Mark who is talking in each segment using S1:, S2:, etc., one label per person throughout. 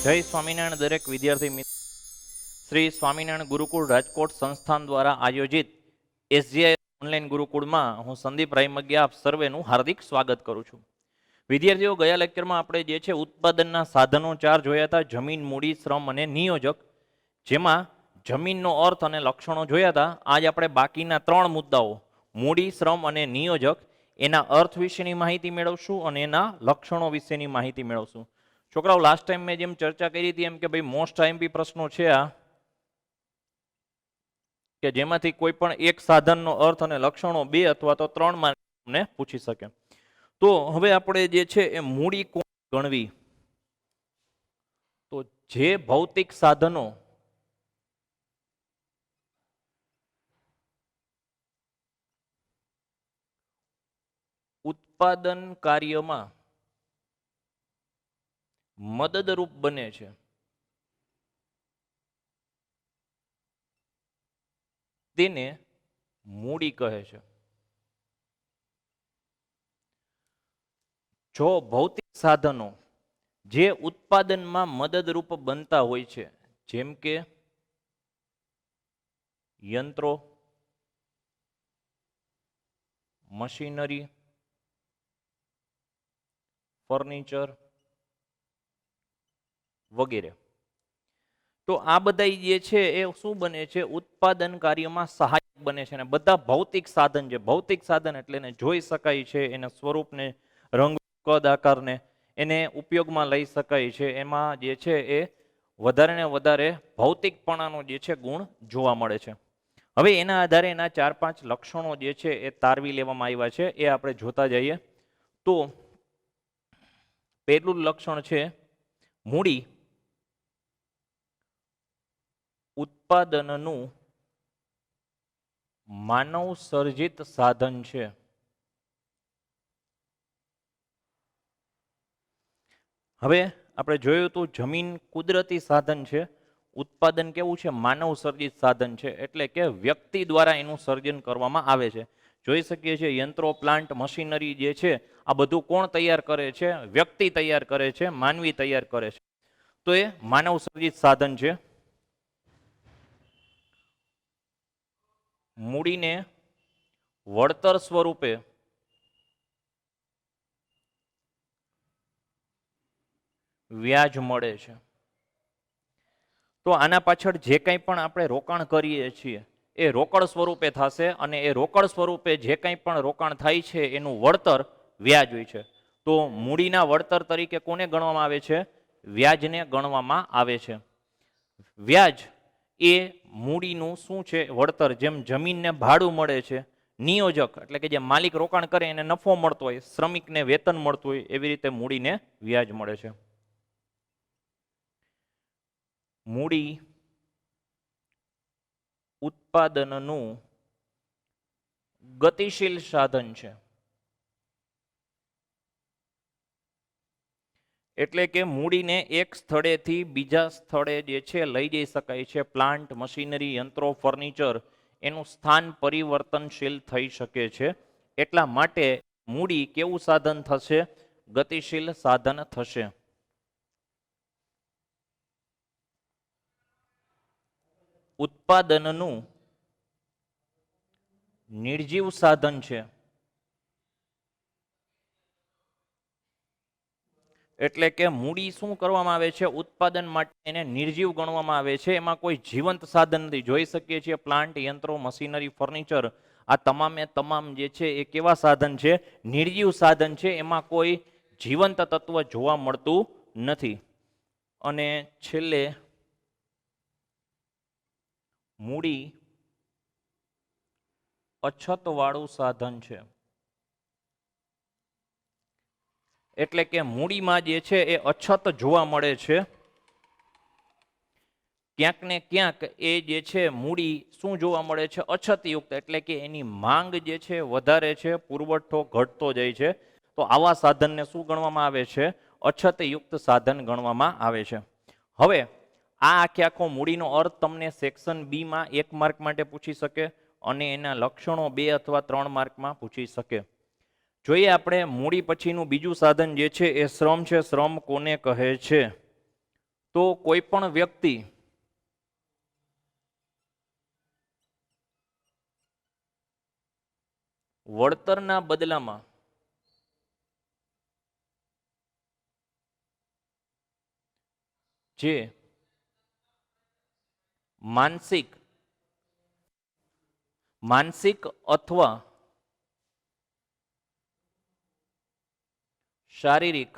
S1: જય સ્વામિનારાયણ દરેક વિદ્યાર્થી મિત્ર. શ્રી સ્વામિનારાયણ ગુરુકુળ રાજકોટ સંસ્થાન દ્વારા આયોજિત એસજીઆઈ ઓનલાઈન ગુરુકુળમાં હું સંદીપ રાયમગ્યા આપ સર્વેનું હાર્દિક સ્વાગત કરું છું. વિદ્યાર્થીઓ, ગયા લેક્ચરમાં આપણે જે છે ઉત્પાદનના સાધનો 4 જોયા હતા: જમીન, મૂડી, શ્રમ અને નિયોજક. જેમાં જમીનનો અર્થ અને લક્ષણો જોયા હતા. આજ આપણે બાકીના 3 મુદ્દાઓ મૂડી, શ્રમ અને નિયોજક એના અર્થ વિશેની માહિતી મેળવશું અને એના લક્ષણો વિશેની માહિતી મેળવશું. છોકરાઓ, લાસ્ટ ટાઈમ મેં જેમ ચર્ચા કરી હતી એમ કે ભાઈ મોસ્ટ આઈએમપી પ્રશ્નો છે આ, કે જેમાંથી કોઈ પણ એક સાધનનો અર્થ અને લક્ષણો 2 અથવા તો 3 માર્કને પૂછી શકે. તો હવે આપણે જે છે એ મૂડી કોણ ગણવી? તો જે ભૌતિક સાધનો ઉત્પાદન કાર્યમાં મદદરૂપ બને છે તેને મૂડી કહે છે. જો ભૌતિક સાધનો જે ઉત્પાદનમાં મદદરૂપ બનતા હોય છે, જેમ કે યંત્રો, મશીનરી, ફર્નિચર વગેરે, તો આ બધા જે છે એ શું બને છે? ઉત્પાદન કાર્યમાં સહાયક બને છે. અને બધા ભૌતિક સાધન છે, ભૌતિક સાધન એટલે એને જોઈ શકાય છે, એના સ્વરૂપને, રંગ, કદ, આકારને એને ઉપયોગમાં લઈ શકાય છે. એમાં જે છે એ વધારે ને વધારે ભૌતિકપણાનો જે છે ગુણ જોવા મળે છે. હવે એના આધારે એના 4-5 લક્ષણો જે છે એ તારવી લેવામાં આવ્યા છે, એ આપણે જોતા જઈએ. તો પહેલું લક્ષણ છે મૂડી ઉત્પાદનનું માનવ સર્જિત સાધન છે. હવે આપણે જોયું હતું જમીન કુદરતી સાધન છે, ઉત્પાદન કેવું છે? માનવ સર્જિત સાધન છે, એટલે કે વ્યક્તિ દ્વારા એનું સર્જન કરવામાં આવે છે. જોઈ શકીએ છીએ યંત્રો, પ્લાન્ટ, મશીનરી જે છે આ બધું કોણ તૈયાર કરે છે? વ્યક્તિ તૈયાર કરે છે, માનવી તૈયાર કરે છે. તો એ માનવ સર્જિત સાધન છે. મૂડીને વળતર સ્વરૂપે વ્યાજ મળે છે. તો આના પાછળ જે કંઈ પણ આપણે રોકાણ કરીએ છીએ એ રોકડ સ્વરૂપે થશે, અને એ રોકડ સ્વરૂપે જે કંઈ પણ રોકાણ થાય છે એનું વળતર વ્યાજ હોય છે. તો મૂડીના વળતર તરીકે કોને ગણવામાં આવે છે? વ્યાજને ગણવામાં આવે છે. વ્યાજ એ મૂડીનું શું છે? વળતર. જેમ જમીનને ભાડું મળે છે, નિયોજક એટલે કે જે માલિક રોકાણ કરે એને નફો મળતો હોય, શ્રમિકને વેતન મળતું હોય, એવી રીતે મૂડીને વ્યાજ મળે છે. મૂડી ઉત્પાદનનું ગતિશીલ સાધન છે. એટલે કે મૂડીને એક સ્થળેથી બીજા સ્થળે જે છે લઈ જઈ શકાય છે. પ્લાન્ટ, મશીનરી, યંત્રો, ફર્નિચર એનું સ્થાન પરિવર્તનશીલ થઈ શકે છે. એટલા માટે મૂડી કેવું સાધન થશે? ગતિશીલ સાધન થશે. ઉત્પાદનનું નિર્જીવ સાધન છે. એટલે કે મૂડી શું કરવામાં આવે છે? ઉત્પાદન માટે એને નિર્જીવ ગણવામાં આવે છે. એમાં કોઈ જીવંત સાધન નથી. જોઈ શકીએ છીએ પ્લાન્ટ, યંત્રો, મશીનરી, ફર્નિચર આ તમામે તમામ જે છે એ કેવા સાધન છે? નિર્જીવ સાધન છે. એમાં કોઈ જીવંત તત્વ જોવા મળતું નથી. અને છેલ્લે મૂડી અછતવાળું સાધન છે. એટલે કે મૂડીમાં જે છે એ અછત જોવા મળે છે. ક્યાંક ને ક્યાંક એ જે છે મૂડી શું જોવા મળે છે? અછતયુક્ત. એટલે કે એની માંગ જે છે વધારે છે, પુરવઠો ઘટતો જાય છે. તો આવા સાધનને શું ગણવામાં આવે છે? અછતયુક્ત સાધન ગણવામાં આવે છે. હવે આ આખો મૂડીનો અર્થ તમને સેક્શન બી માં 1 માર્ક માટે પૂછી શકે, અને એના લક્ષણો 2 અથવા 3 માર્કમાં પૂછી શકે. જોઈએ આપણે મૂડી પછીનું બીજું સાધન જે છે એ શ્રમ છે. શ્રમ કોને કહે છે? તો કોઈ પણ વ્યક્તિ વળતરના બદલામાં જે માનસિક અથવા શારીરિક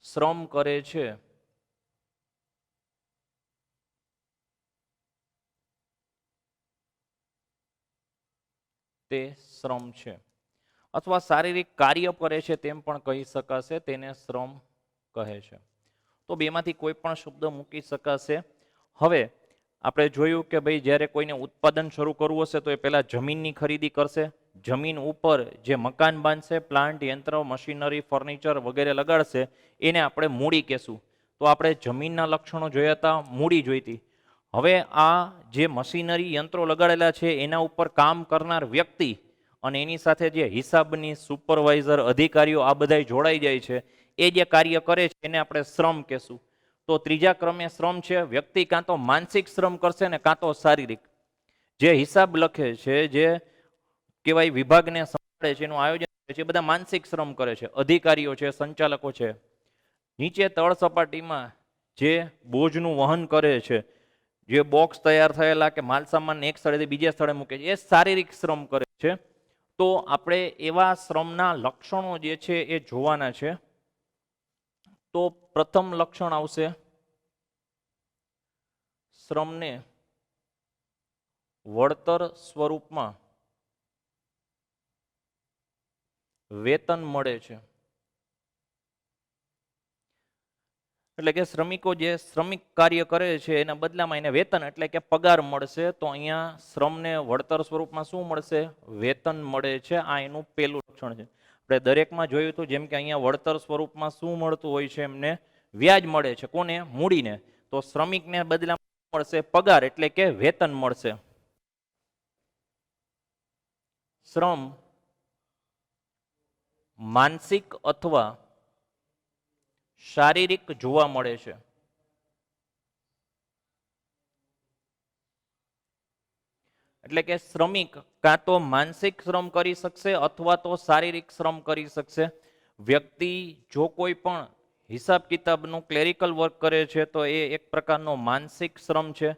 S1: શ્રમ કરે છે તે શ્રમ છે, અથવા શારીરિક કાર્ય કરે છે તેમ પણ કહી શકાશે, તેને શ્રમ કહે છે. તો બેમાંથી કોઈ પણ શબ્દ મૂકી શકાશે. હવે આપણે જોયું કે ભાઈ જ્યારે કોઈને ઉત્પાદન શરૂ કરવું હશે તો એ પહેલા જમીનની ખરીદી કરશે, જમીન ઉપર જે મકાન બાંધશે, પ્લાન્ટ, યંત્ર, મશીનરી, ફર્નિચર વગેરે લગાડશે, એને આપણે મૂડી કહેશું. તો આપણે જમીનના લક્ષણો જોયા હતા, મૂડી જોઈતી. હવે આ જે મશીનરી યંત્રો લગાડેલા છે એના ઉપર કામ કરનાર વ્યક્તિ અને એની સાથે જે હિસાબની સુપરવાઇઝર અધિકારીઓ આ બધા જોડાઈ જાય છે, એ જે કાર્ય કરે છે એને આપણે શ્રમ કહેશું. તો ત્રીજા ક્રમે શ્રમ છે. વ્યક્તિ કાં તો માનસિક શ્રમ કરશે ને કાં તો શારીરિક. જે હિસાબ લખે છે, જે કહેવાય વિભાગને સંભાળે છે, એનું આયોજન કરે છે, એ બધા માનસિક શ્રમ કરે છે. અધિકારીઓ છે, સંચાલકો છે. નીચે તળ સપાટીમાં જે બોજનું વહન કરે છે, જે બોક્સ તૈયાર થયેલા કે માલસામાન એક સ્થળેથી બીજા સ્થળે મૂકે છે, એ શારીરિક શ્રમ કરે છે. તો આપણે એવા શ્રમના લક્ષણો જે છે એ જોવાના છે. તો પ્રથમ લક્ષણ આવશે શ્રમને વળતર સ્વરૂપમાં વેતન મળે છે. એટલે કે શ્રમિકો જે શ્રમિક કાર્ય કરે છે એના બદલામાં એને વેતન એટલે કે પગાર મળશે. તો અહીંયા શ્રમને વળતર સ્વરૂપમાં શું મળશે? વેતન મળે છે. આ એનું પહેલું લક્ષણ છે. આપણે દરેકમાં જોયું હતું, જેમ કે અહીંયા વળતર સ્વરૂપમાં શું મળતું હોય છે? એમને વ્યાજ મળે છે. કોને? મૂડીને. તો શ્રમિકને બદલામાં મળશે પગાર એટલે કે વેતન મળશે. શ્રમ માનસિક અથવા શારીરિક જોવા મળે છે. એટલે કે શ્રમિક કાં તો માનસિક શ્રમ કરી શકશે અથવા તો શારીરિક શ્રમ કરી શકશે. વ્યક્તિ જો કોઈ પણ હિસાબ કિતાબનું ક્લેરિકલ વર્ક કરે છે તો એ એક પ્રકારનો માનસિક શ્રમ છે.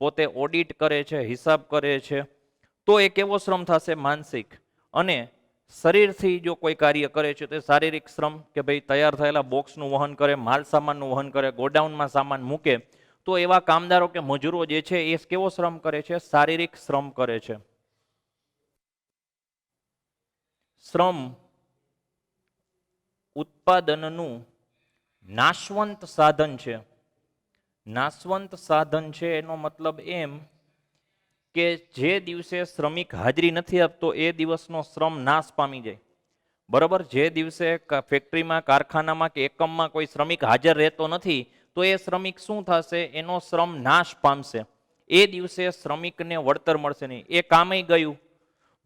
S1: પોતે ઓડિટ કરે છે, હિસાબ કરે છે, તો એ કેવો શ્રમ થશે? માનસિક. અને શરીરથી જો કોઈ કાર્ય કરે છે તો શારીરિક શ્રમ, કે ભાઈ તૈયાર થયેલા બોક્સનું વહન કરે, માલ સામાનનું વહન કરે, ગોડાઉનમાં સામાન મૂકે, તો એવા કામદારો કે મજૂરો જે છે એ કેવો શ્રમ કરે છે? શારીરિક શ્રમ કરે છે. શ્રમ ઉત્પાદનનું નાશવંત સાધન છે. નાશવંત સાધન છે એનો મતલબ એમ કે જે દિવસે શ્રમિક હાજરી નથી આપતો એ દિવસનો શ્રમ નાશ પામી જાય. બરાબર? જે દિવસે ફેક્ટરીમાં, કારખાનામાં કે એકમમાં કોઈ શ્રમિક હાજર રહેતો નથી, તો એ શ્રમિક શું થશે? એનો શ્રમ નાશ પામશે. એ દિવસે શ્રમિકને વળતર મળશે નહીં. એ કામે ગયું,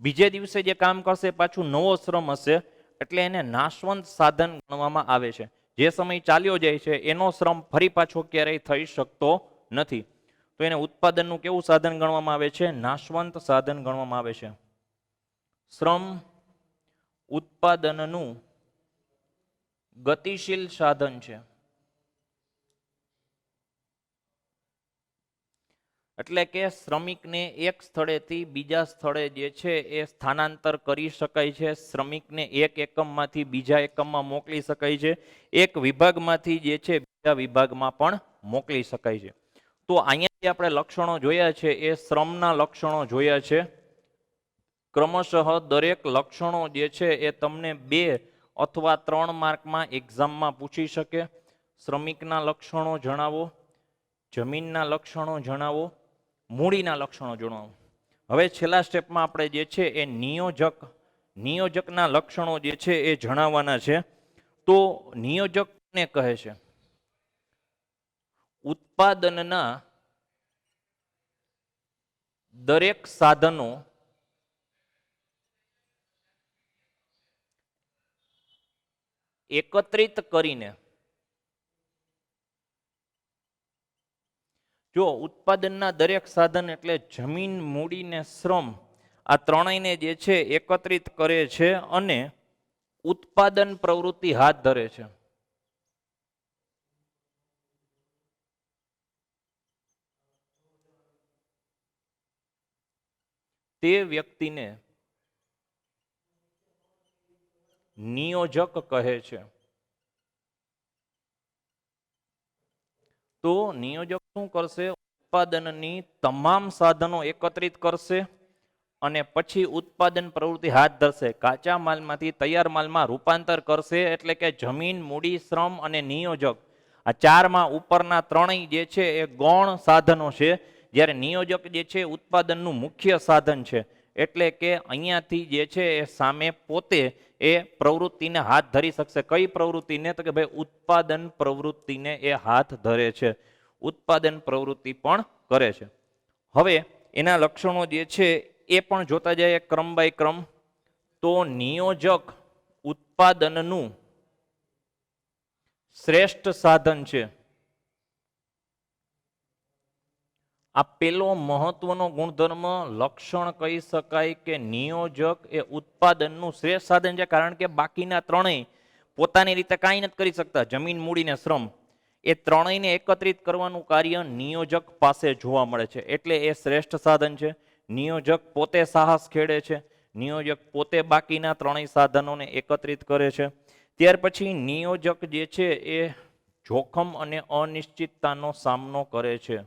S1: બીજે દિવસે જે કામ કરશે પાછું નવો શ્રમ હશે, એટલે એને નાશવંત સાધન ગણવામાં આવે છે. જે સમય ચાલ્યો જાય છે એનો શ્રમ ફરી પાછો ક્યારેય થઈ શકતો નથી. તો એને ઉત્પાદનનું કેવું સાધન ગણવામાં આવે છે? નાશવંત સાધન ગણવામાં આવે છે. શ્રમ ઉત્પાદનનું ગતિશીલ સાધન છે. એટલે કે શ્રમિકને એક સ્થળેથી બીજા સ્થળે જે છે એ સ્થાનાંતર કરી શકાય છે. શ્રમિકને એક એકમમાંથી બીજા એકમમાં મોકલી શકાય છે. એક વિભાગમાંથી જે છે બીજા વિભાગમાં પણ મોકલી શકાય છે. તો અહીંયા જે આપણે લક્ષણો જોયા છે એ શ્રમના લક્ષણો જોયા છે. ક્રમશઃ દરેક લક્ષણો જે છે એ તમને 2 અથવા 3 માર્કમાં એક્ઝામમાં પૂછી શકે. શ્રમિકના લક્ષણો જણાવો, જમીનના લક્ષણો જણાવો, મૂડીના લક્ષણો જણાવો. હવે છેલ્લા સ્ટેપમાં આપણે જે છે એ નિયોજકના લક્ષણો જે છે એ જણાવવાના છે. તો નિયોજકને કહે છે ઉત્પાદનના દરેક સાધનો એકત્રિત કરીને જો ઉત્પાદનના દરેક સાધન એટલે જમીન, મૂડી ને શ્રમ, આ ત્રણેયને જે છે એકત્રિત કરે છે અને ઉત્પાદન પ્રવૃત્તિ હાથ ધરે છે. તે વ્યક્તિને નિયોજક કહે છે. તો નિયોજક શું કરશે? ઉત્પાદનની તમામ સાધનો એકત્રિત કરશે અને પછી ઉત્પાદન પ્રવૃત્તિ હાથ ધરશે. કાચા માલમાંથી તૈયાર માલમાં રૂપાંતર કરશે. એટલે કે જમીન, મૂડી, શ્રમ અને નિયોજક, આ ચારમાં ઉપરના ત્રણેય જે છે એ ગૌણ સાધનો છે, જ્યારે નિયોજક જે છે ઉત્પાદનનું મુખ્ય સાધન છે. એટલે કે અહીંયાથી જે છે એ સામે પોતે એ પ્રવૃત્તિને હાથ ધરી શકશે. કઈ પ્રવૃત્તિને? તો કે ભાઈ ઉત્પાદન પ્રવૃત્તિને એ હાથ ધરે છે, ઉત્પાદન પ્રવૃત્તિ પણ કરે છે. હવે એના લક્ષણો જે છે એ પણ જોતા જાય ક્રમ બાય ક્રમ. તો નિયોજક ઉત્પાદનનું શ્રેષ્ઠ સાધન છે. આ પેલો મહત્વનો ગુણધર્મ, લક્ષણ કહી શકાય કે નિયોજક એ ઉત્પાદનનું શ્રેષ્ઠ સાધન છે. કારણ કે બાકીના ત્રણેય પોતાની રીતે કાંઈ નથી કરી શકતા. જમીન, મૂડી ને શ્રમ, એ ત્રણેયને એકત્રિત કરવાનું કાર્ય નિયોજક પાસે જોવા મળે છે. એટલે એ શ્રેષ્ઠ સાધન છે. નિયોજક પોતે સાહસ ખેડે છે, નિયોજક પોતે બાકીના ત્રણેય સાધનોને એકત્રિત કરે છે. ત્યાર પછી નિયોજક જે છે એ જોખમ અને અનિશ્ચિતતાનો સામનો કરે છે.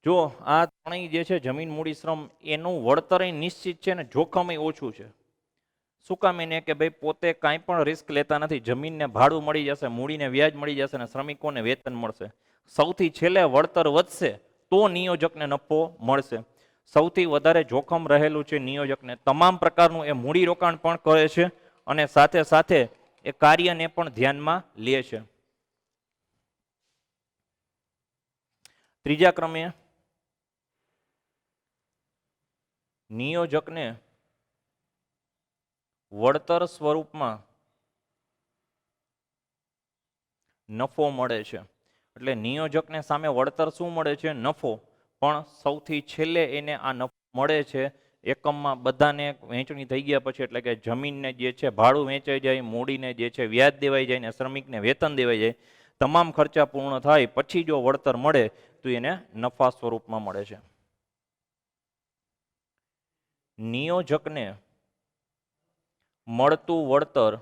S1: જો આ ત્રણેય જે છે જમીન, મૂડી, શ્રમ, એનું વળતર નિશ્ચિત છે ને જોખમ ઓછું છે. શું કામ? એને કે ભાઈ પોતે કાંઈ પણ રિસ્ક લેતા નથી. જમીનને ભાડું મળી જશે, મૂડીને વ્યાજ મળી જશે ને શ્રમિકોને વેતન મળશે. સૌથી છેલ્લે વળતર વધશે તો નિયોજકને નફો મળશે. સૌથી વધારે જોખમ રહેલું છે નિયોજકને. તમામ પ્રકારનું એ મૂડી રોકાણ પણ કરે છે અને સાથે સાથે એ કાર્યને પણ ધ્યાનમાં લે છે. ત્રીજા ક્રમે નિયોજકને વળતર સ્વરૂપમાં નફો મળે છે. એટલે નિયોજકને સામે વળતર શું મળે છે? નફો. પણ સૌથી છેલ્લે એને આ નફો મળે છે એકમમાં બધાને વહેંચણી થઈ ગયા પછી. એટલે કે જમીનને જે છે ભાડું વેચાઈ જાય, મૂડીને જે છે વ્યાજ દેવાઈ જાય ને શ્રમિકને વેતન દેવાઈ જાય, તમામ ખર્ચા પૂર્ણ થાય પછી જો વળતર મળે તો એને નફા સ્વરૂપમાં મળે છે. નિયોજકને મળતું વળતર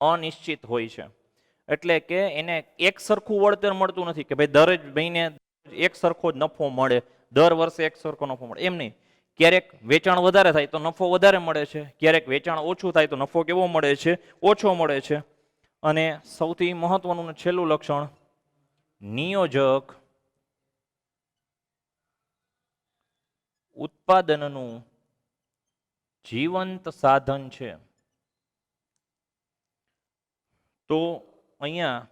S1: અનિશ્ચિત હોય છે. એટલે કે એને એક સરખું વળતર મળતું નથી કે ભાઈ દર મહિને એક સરખો જ નફો મળે, દર વર્ષે એક સરખો નફો મળે, એમ નહીં. ક્યારેક વેચાણ વધારે થાય તો નફો વધારે મળે છે, ક્યારેક વેચાણ ઓછું થાય તો નફો કેવો મળે છે? ઓછો મળે છે. અને સૌથી મહત્વનું છેલ્લું લક્ષણ, નિયોજક ઉત્પાદનનું જીવંત સાધન છે. તો અહીંયા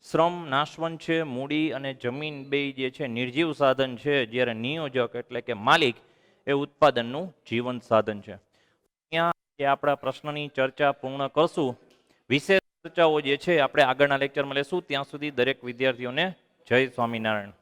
S1: શ્રમ નાશવંત છે, મૂડી અને જમીન બે જે છે નિર્જીવ સાધન છે, જ્યારે નિયોજક એટલે કે માલિક એ ઉત્પાદનનું જીવંત સાધન છે. અહીંયા આપણા પ્રશ્નની ચર્ચા પૂર્ણ કરશું. વિશેષ ચર્ચાઓ જે છે આપણે આગળના લેક્ચરમાં લેશું. ત્યાં સુધી દરેક વિદ્યાર્થીઓને જય સ્વામિનારાયણ.